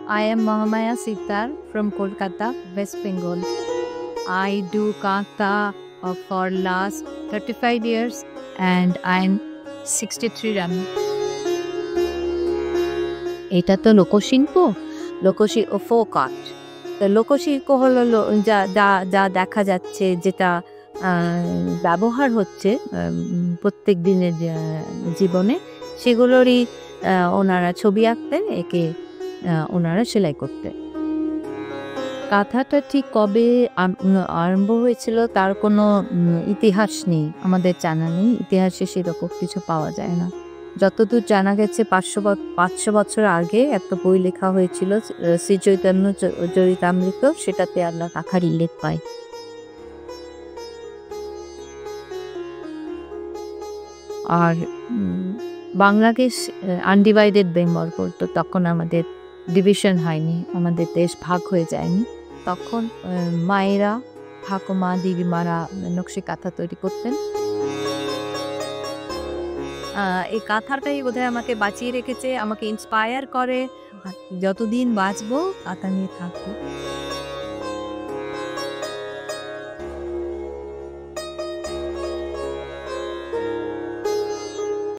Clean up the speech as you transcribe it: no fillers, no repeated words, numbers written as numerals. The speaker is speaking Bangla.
I am Mahamaya Sitar from Kolkata, West Bengal. I do Kantha for last 35 years and I'm 63 running. এটা তো লোকশিল্প, ফোক আর্ট। তো লোকশিল্প হলো যা যা যা দেখা যাচ্ছে, যেটা ব্যবহার হচ্ছে প্রত্যেক দিনের জীবনে, সেগুলোরই ওনারা ছবি আঁকতেন, একে ওনারা সেলাই করতেন। কাঁথাটা ঠিক কবে আরম্ভ হয়েছিল তার কোনো ইতিহাস নেই, আমাদের জানা নেই। ইতিহাসে সেরকম কিছু পাওয়া যায় না। যতদূর জানা গেছে 500 বছর আগে একটা বই লেখা হয়েছিল, শ্রী চৈতন্য চরিতামৃত, সেটাতে আমরা কাঁথার উল্লেখ পাই। আর বাংলাদেশ আনডিভাইডেড বেঙ্গল করতো, তখন আমাদের ডিভিশন হয়নি, আমাদের দেশ ভাগ হয়ে যায়নি। তখন মায়েরা, ঠাকুমা, দিদিমারা নকশি কাঁথা তৈরি করতেন। এই কাঁথাটাই বোধহয় আমাকে বাঁচিয়ে রেখেছে, আমাকে ইন্সপায়ার করে, যতদিন বাঁচবো কাঁথা নিয়ে থাকবো।